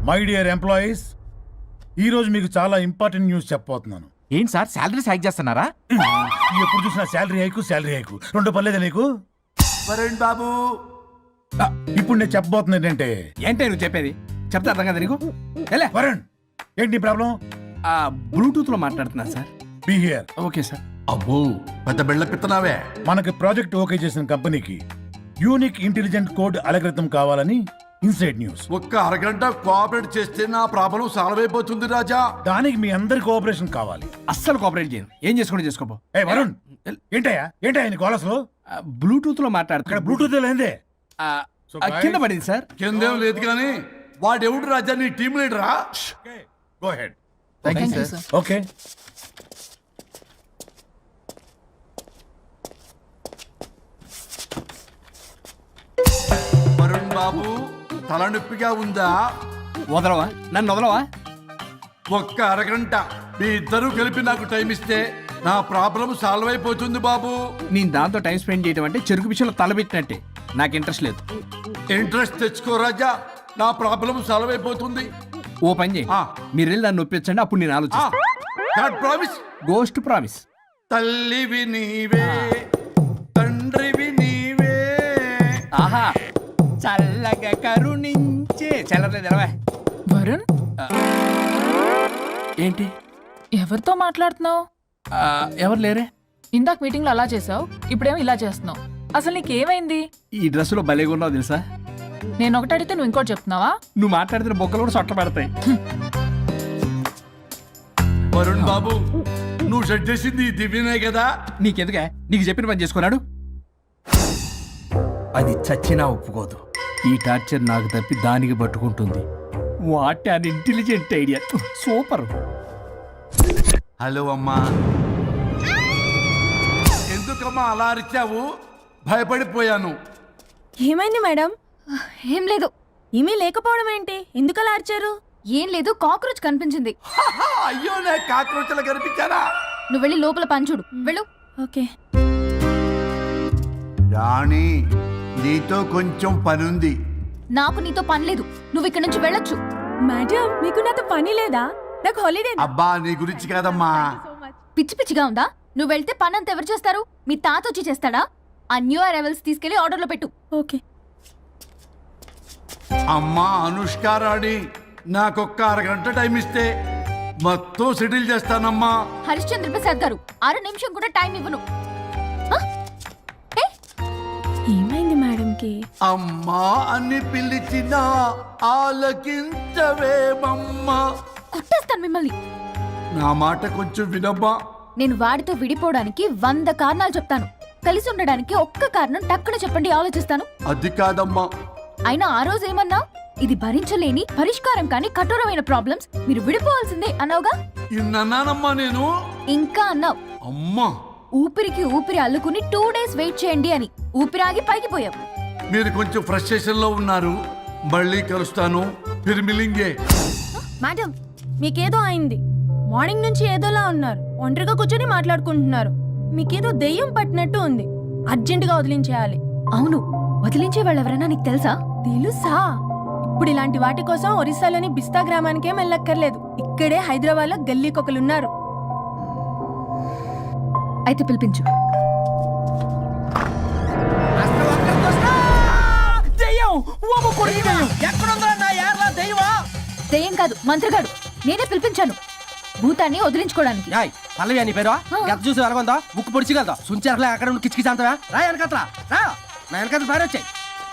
మై డియర్ ఎంప్లాయీస్, ఈరోజు మీకు చాలా ఇంపార్టెంట్ న్యూస్ చెప్పబోతున్నాను. ఏంటి సార్ శాలరీస్ హైక్ చేస్తున్నారా? ఎప్పుడు చూసినా శాలరీ హైకు రెండు పర్లేదా నీకు? వరుణ్ బాబు ఇప్పుడు నేను చెప్పబోతున్నా ఏంటంటే, ఏంటే నువ్వు చెప్పేది? చెప్తా అర్థం కదా నీకు? ఎలా వరుణ్ ఏంటి ప్రాబ్లం? బ్లూటూత్ లో మాట్లాడుతున్నా sir. Be here. Okay sir. అబ్బో పెద్ద బిళ్ళ పిత్తనావే. మనకి ప్రాజెక్ట్ ఓకే చేసిన కంపెనీకి యూనిక్ ఇంటెలిజెంట్ కోడ్ అలకృతం కావాలని ఇన్సైడ్ న్యూస్. ఒక్క అరగంట కోఆపరేట్ చేస్తే నా ప్రాబ్లం సాల్వ్ అయిపోతుంది రాజా. దానికి మీ అందరి కోఆపరేషన్ కావాలి. అస్సలు కోఆపరేట్ చేయను. ఏం చేసుకోండి చేసుకోపో. ఏ వరుణ్ ఏంటయ్యా నీ కాలర్స్ లో? బ్లూటూత్ లో ఇక్కడ మాట్లాడుతున్నా. బ్లూటూత్ లేదే. కింద పడింది సార్. కిందేం లేదు కానీ వాడెవడు రాజా నీ టీం లీడరా? Go head. Thank you sir. Okay. Varun బాబు తలనొప్పిగా ఉందా? వదలవా? నన్ను వదలవా? ఒక్క అరగంట మీ ఇద్దరు కలిపి నాకు టైం ఇస్తే నా ప్రాబ్లం సాల్వ్ అయిపోతుంది బాబు. నేను దాంతో టైం స్పెండ్ చేయడం అంటే చెరుకు విషయంలో తలబెట్టినట్టే. నాకు ఇంట్రెస్ట్ లేదు. ఇంట్రెస్ట్ తెచ్చుకో రాజా, నా ప్రాబ్లం సాల్వ్ అయిపోతుంది. ఓ పని చేయి, మీరు వెళ్ళి దాన్ని నొప్పించండి, అప్పుడు నేను ఆలోచిస్తాను. ప్రామిస్. Ghost promise. తల్లివి నీవే తండ్రివి నీవే. ఆహా, చల్లగా కరుణించే చల్లలేదు ఎలవా. వరుణ్, ఏంటి ఎవరితో మాట్లాడుతున్నావు? ఎవరు లేరే? ఇందాక మీటింగ్ లో అలా చేసావు, ఇప్పుడేమో ఇలా చేస్తున్నావు. అసలు నీకేమైంది? ఈ డ్రెస్సులో భలేగా ఉన్నావు తెలుసా? నేను ఒకటి అడిగితే నువ్వు ఇంకోటి చెప్తున్నావా? నువ్వు మాట్లాడితే బొక్కలు కూడా సొట్ట పడతాయి. వరుణ్ బాబు నువ్వు సెట్ చేసింది ఈ దివ్యనే కదా? నీకెందుకే? నీకు చెప్పిన పని చేసుకున్నాడు. అది చచ్చినా ఒప్పుకోదు. ఈ టార్చర్ నాకు తప్పి దానికి పట్టుకుంటుంది. What an intelligent idea. Super. Hello అమ్మా. ఎందుకమ్మా అలా అరిచావు? భయపడిపోయాను. ఏమైంది మేడం? ఏం లేదు. ఏమీ లేకపోవడం ఏంటి? ఎందుకు అలా అరిచారు? ఏం లేదు, కాక్రోచ్ కనిపించింది. అయ్యో నా కాక్రోచ్లు కనిపించారా? నువ్వు వెళ్ళి లోపల పని చూడు. వెళ్ళు. ఓకే. రాణి నీతో కొంచెం పనుంది. నాకు నీతో పని లేదు. నువ్వు ఇక్కడ నుంచి వెళ్ళొచ్చు. మేడం, మీకు నాతో పని లేదా? నాకు హాలిడే. అబ్బా నీ గురించి కాదమ్మా. పిచ్చి పిచ్చిగా ఉందా? నువ్వు వెళ్తే పని అంతా ఎవరు చేస్తారు? మీ తాత వచ్చి చేస్తాడా? ఆ న్యూ అరైవల్స్ తీసుకెళ్లి ఆర్డర్లో పెట్టు. ఓకే. అమ్మా అనుష్క రాణి నాకొక్క అరగంట టైం ఇస్తే మొత్తం సెటిల్ చేస్తానమ్మా. హరిశ్చంద్ర ప్రసాద్ గారు, 6 నిమిషం కూడా టైం ఇవ్వను. ఏమైంది మేడంకి? అమ్మా అని పిలిచినా ఆలకించవేమమ్మా. కొట్టేస్తాను మిమ్మల్ని. నా మాట కొంచెం వినమ్మా. నేను వాడితో విడిపోవడానికి 100 కారణాలు చెప్తాను. కలిసి ఉండడానికి ఒక్క కారణం టక్కున చెప్పండి, ఆలోచిస్తాను. అది కాదమ్మా. అయినా ఆ రోజు ఏమన్నా? ఇది భరించలేని పరిష్కారం కాని కఠోరమైన ప్రాబ్లమ్స్, మీరు విడిపోవాల్సిందే అన్నావుగా? ఇన్నానమ్మా నేను. ఇంకా అన్నావు. అమ్మా ఊపిరికి ఊపిరి అల్లుకుని 2 days వెయిట్ చేయండి అని. ఊపిరాగి పైకి పోయావు. మీరు కొంచెం ఫ్రస్ట్రేషన్ లో ఉన్నారు. మళ్ళీ కలుస్తాను. ఫిర్మిలింగే. మేడం, మీకేదో అయింది. మార్నింగ్ నుంచి ఏదోలా ఉన్నారు. ఒంటరిగా కూర్చొని మాట్లాడుకుంటున్నారు. మీకేదో దెయ్యం పట్టినట్టు ఉంది. అర్జెంటుగా వదిలించేయాలి. అవును, వదిలించే వాళ్ళు ఎవరైనా నీకు తెలుసా? తెలుసా? ఇప్పుడు ఇలాంటి వాటి కోసం ఒరిస్సాలోని బిస్తా గ్రామానికేం వెళ్ళక్కర్లేదు. ఇక్కడే హైదరాబాద్ లో గల్లీకొకలున్నారు. అయితే పిలిపించు. దెయ్యం కాదు, మంత్రగాడు. నేనే పిలిపించాను భూతాన్ని వదిలించుకోవడానికి. పల్లవి అని పేరు గత చూసి వెలగొందా ముక్కు పొడిచిగలదా సుంచరలే అక్కడ ఉండి కిచకిచ అంతవా రా వెనకత్రా రా నా వెనకత్ర పారి వచ్చాయి.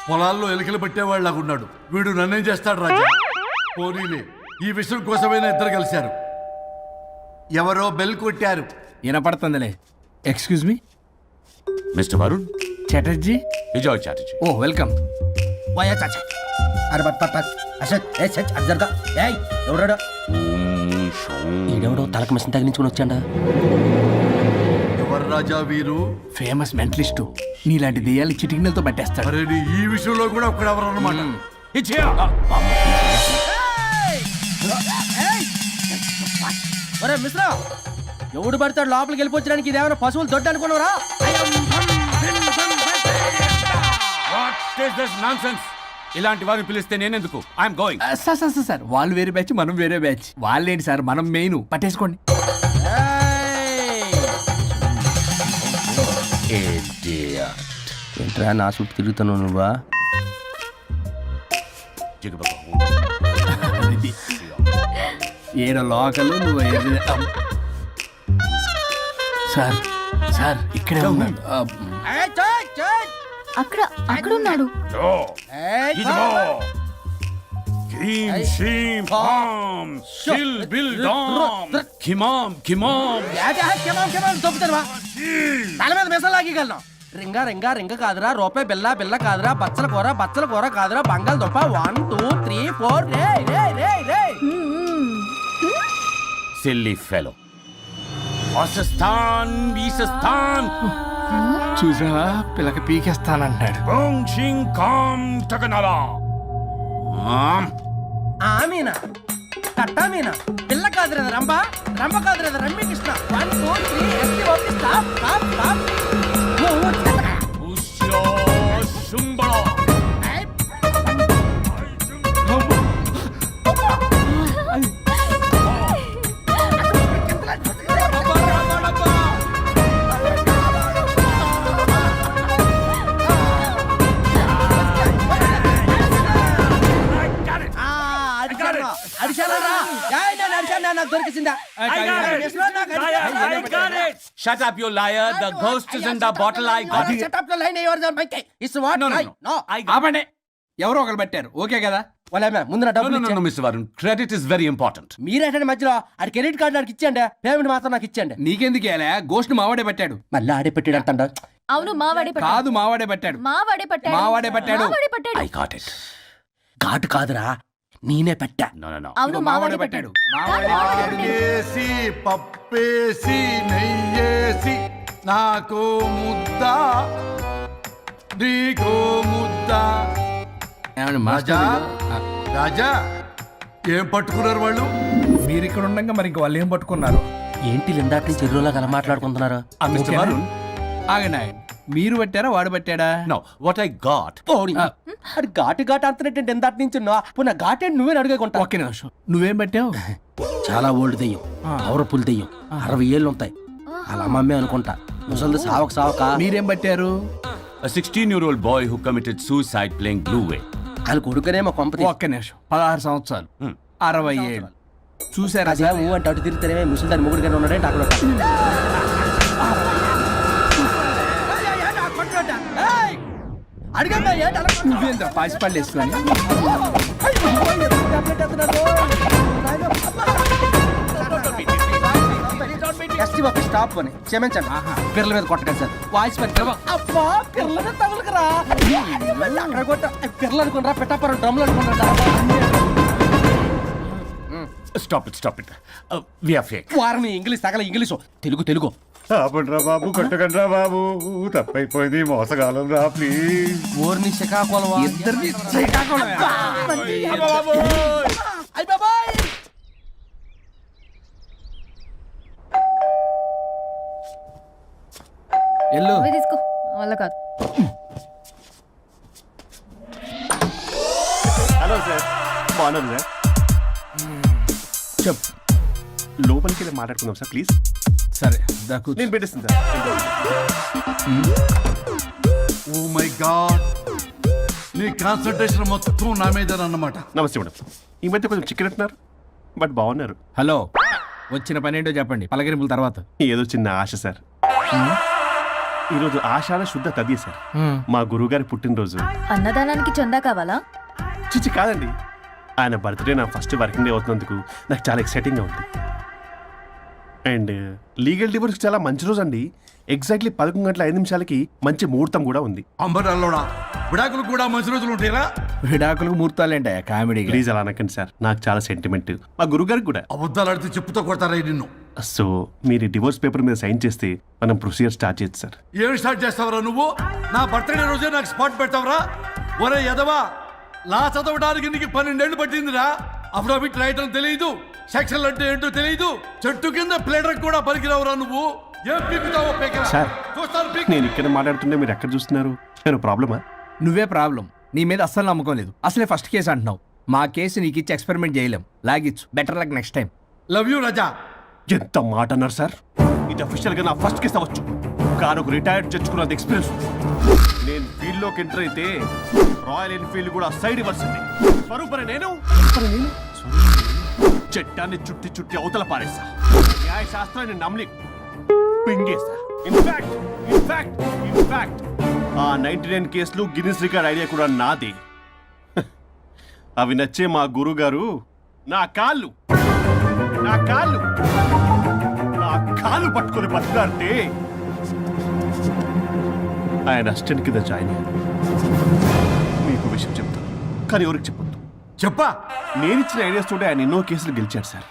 పొలాల్లో ఎలికలు పట్టేవాళ్ళగా ఉన్నాడు వీడు. నన్నేం చేస్తాడు రాజా? పోనీలే, ఈ విషయం కోసమైనా ఇద్దరు కలిశారు. ఎవరో బెల్ కొట్టారు. వినపడుతుందిలే. Excuse me mister Varun Chatterjee. Vijay Chatterjee. Oh welcome. వాయా చాచా. అరే బట్ అసత్ ఏ సచ్ అర్జర్గా. ఏయ్ ఎవడో ఈడెవడో తలకు మిషన్ తగిలించుకుని వచ్చాడా? ఎవరు రాజా వీరు? Famous mentalist. నీలాంటి దెయ్యాలు చిటికినలతో పట్టేస్తాడు. అరే నీ ఈ విషయంలో కూడా ఒక్కడెవరు అన్నమాట. ఒరే మిశ్రా, ఎవడు పడతాడు లోపలికి వెళ్ళిపోవడానికి? ఇదేమైనా పశువులు దొడ్డు అనుకున్నారా? ఇలాంటి వారిని పిలిస్తే నేనెందుకు? I'm going. సార్ వాళ్ళు వేరే బ్యాచ్, మనం వేరే బ్యాచ్. వాళ్ళేంటి సార్, మనం మెయిన్. పట్టేసుకోండి. ఏంట్రా నా చుట్టూ తిరుగుతున్నావు నువ్వా? ఏడ లోకల్ నువ్వు సార్ సార్ ఇక్కడే ఉన్నాడు. అక్కడ అక్కడ ఉన్నాడు. తల మీద మెసలాగలను రింగా రింగా రింగ కాదురా, రూపాయి బిల్ల బిల్ల కాదురా, బచ్చల కూర కాదురా, బంగాళదుంప 1 2 3 4 రే రే రే రే. Silly fellow. వాసస్థాన్ వీసస్థాన్ చూసావా పిల్లకి పీకేస్తానంటాడు. ఆమీనా కట్టామీనా పిల్ల కాదురా రంభ, రంభ కాదురా రమ్మి కృష్ణ. 1 2 3 ఎస్టీ okay stop stop stop. Shut up, you liar. The ghost is in the bottle. I got it. Shut up the line, you are the monkey. It's what? No. ఆపండి, ఎవరో ఒకరు పెట్టారు. ఓకే కదా? ముందు నా డబ్బులు No, Mr. Varun. Credit is very important. మీరేంటంటే మధ్యలో ఆడి క్రెడిట్ కార్డు నాకు ఇచ్చేయండి, పేమెంట్ మాత్రం నాకు ఇచ్చేయండి. నీకెందుకు ఇలా గోస్ట్ మావాడే పెట్టాడు. మళ్ళీ ఆడే పెట్టాడు అంట. అవును మావాడే పట్టాడు. కాదు మావాడే పెట్టాడు. మావాడే పట్టాడు. మావాడే పట్టాడు. మావాడే పట్టాడు. I got it. ఘాటు కాదురా, నేనే పెట్టా. No. అవును మావాడే పట్టాడు. ఆడికేసి పప్పేసి నెయ్యేసి నాకు ముద్ద నీకో ముద్ద. ఏమండి రాజా మాస్టర్, రాజా ఏం పట్టుకున్నారు వాళ్ళు? మీరు ఇక్కడ ఉండగా మరి ఇంక వాళ్ళు ఏం పట్టుకున్నారు? ఏంటి లిందాటి నుంచి చెరువులో కల మాట్లాడుకుంటున్నారు? Mr. Varun. ఆగండి, మీరు పెట్టారా వాడు పెట్టాడా? No, what I got. అది ఘాటు ఘాటు అంతనేంటి ఎందాటి నుంచి నా ఘాటేంటి నువ్వే అడుగుకుంటా. ఒక్క నిమిషం, నువ్వేం పెట్టావు? చాలా ఓల్డ్ దెయ్యం, పవర్ఫుల్ దెయ్యం, 60 ఏళ్ళు ఉంటాయి. అలా అమ్మమ్మే అనుకుంటా. ముసలిది సావక మీరేం పట్టారు? A 16-year-old boy who committed suicide playing Blue Whale. వాళ్ళ కొడుకునేమో కొంపతి. ఒక్క నిమిషం, 16 సంవత్సరాలు, 60 ఏళ్ళు. చూసారా అదే సార్? అంటే అటు తిరిగితేనే ముసలి దాని ముగ్గురు ఉన్నాడంటే అక్కడ నువ్వేంద్ర పాసిపళ్ళు వేసుకొని స్టాప్ అని క్షమించండి. పిల్లల మీద కొట్టకండి సార్. వాయిస్ అబ్బా పిల్లల మీద తగులుకురా, అక్కడ కొట్ట పిల్లలు అనుకున్నారా, పెట్టాపరం డ్రమ్లు అనుకున్నారా. Stop it. We are fake. వారిని ఇంగ్లీష్ తగల ఇంగ్లీషు తెలుగు. ఆపండ్రా బాబు, కొట్టకండ్రా బాబు, తప్పైపోయింది, మోసగాలం రా ప్లీజ్. ఊరిని శ్రీకాకుళం ఇద్దరిని శ్రీకాకుళమే. ఎల్లు నువ్వే తీసుకో, వల్ల కాదు. హలో సార్, బాగున్నాను సార్. చెప్పు. లోపలికి వెళ్ళి మాట్లాడుకుందాం సార్ ప్లీజ్. సరే దాకు నేను పెట్టేస్తాను సార్. ఓ మై గాడ్, నీ కాన్సన్ట్రేషన్ మొత్తం నా మీద అన్నమాట. నమస్తే మేడం. ఈ మధ్య కొంచెం చికెన్ అంటున్నారు, బట్ బాగున్నారు. హలో, వచ్చిన పని ఏంటో చెప్పండి, పలకరింపుల తర్వాత. ఏదో చిన్న ఆశ సార్. ఈరోజు ఆషాఢ శుద్ధ తది సార్, మా గురువుగారి పుట్టినరోజు. అన్నదానానికి చందా కావాలా? చిచ్చి కాదండి, ఆయన బర్త్డే నా ఫస్ట్ వర్కింగ్ డే అవుతున్నందుకు నాకు చాలా ఎక్సైటింగ్గా ఉంది. అండ్ లీగల్ డివోర్స్కి చాలా మంచి రోజు అండి. ఎగ్జాక్ట్లీ 11:05 మంచి ముహూర్తం కూడా ఉంది. అంబరాల్లోడా విడాకులు కూడా మంచి రోజులు ఉంటాయిరా? విడాకులకు ముహూర్తాలేంట కామెడీ. ప్లీజ్ అలా అనకండి సార్, నాకు చాలా సెంటిమెంట్, మా గురుగారికి కూడా. అబద్ధాలు ఆడితే చెప్పుతో కొడతారా నిన్ను? సో మీరు డివోర్స్ పేపర్ మీద సైన్ చేస్తే మనం ప్రొసీజర్ స్టార్ట్ చేయొచ్చు సార్. ఏమి స్టార్ట్ చేస్తావరా నువ్వు? నా బర్త్డే రోజే నాకు స్పాట్ పెడతావరా? ఒరే ఎదవా, లా చదవడానికి నీకు 12 ఏళ్ళు పట్టిందిరా. అఫిడవిట్ రాయటం తెలియదు, సెక్షన్లు అంటే ఏంటో తెలియదు, చెట్టు కింద ప్లేడర్ కూడా పలికిరావురా నువ్వు. ఏం పీకుతావో పీకరా. సార్, చూస్తాను పీక్. నేను ఇక్కడ మాట్లాడుతుంటే మీరు ఎక్కడ చూస్తున్నారు? నేను ప్రాబ్లమా? నువ్వే ప్రాబ్లం. నీ మీద అస్సలు నమ్మకం లేదు. అసలే ఫస్ట్ కేసు అంటున్నావు. మా కేసు నీకు ఇచ్చి ఎక్స్పెరిమెంట్ చేయలేం. లాగిచ్చు. Better luck next time. Love you Raja. ఎంత మాట అన్నారు సార్? ఇది అఫీషియల్గా నా ఫస్ట్ కేసు అవ్వచ్చు, కానీ ఒక రిటైర్డ్ జడ్జ్ కూడా ఎక్స్పీరియన్స్ ఉంది. నేను ఫీల్డ్ లోకి ఎంటర్ అయితే రాయల్ ఎన్ఫీల్డ్ కూడా సైడ్ ఇవ్వాల్సింది. స్వరూపనే నేను చట్టాన్ని చుట్టి చుట్టి అవతల పారేస్తా. న్యాయ శాస్త్రాన్ని నమ్మి పింగేస్తా. ఇన్ఫాక్ట్ ఆ 99 కేసులు గిన్నిస్ రికార్డ్ ఐడియా కూడా నాది. అవి నచ్చే మా గురువు గారు నా కాళ్ళు పట్టుకొని బతులాడితే ఆయన అసిస్టెంట్ కింద జాయిన్ అయ్యాను. మీకు విషయం చెప్తాను, కానీ ఎవరికి చెప్పొద్దు. చెప్పా. నేనిచ్చిన ఐడియాస్ తోటి ఆయన ఎన్నో కేసులు గెలిచాడు సార్.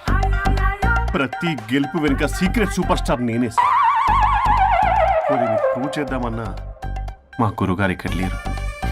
ప్రతి గెలుపు వెనుక సీక్రెట్ సూపర్ స్టార్ నేనే సార్. ప్రూవ్ చేద్దామన్నా మా గురుగారు ఇక్కడ లేరు.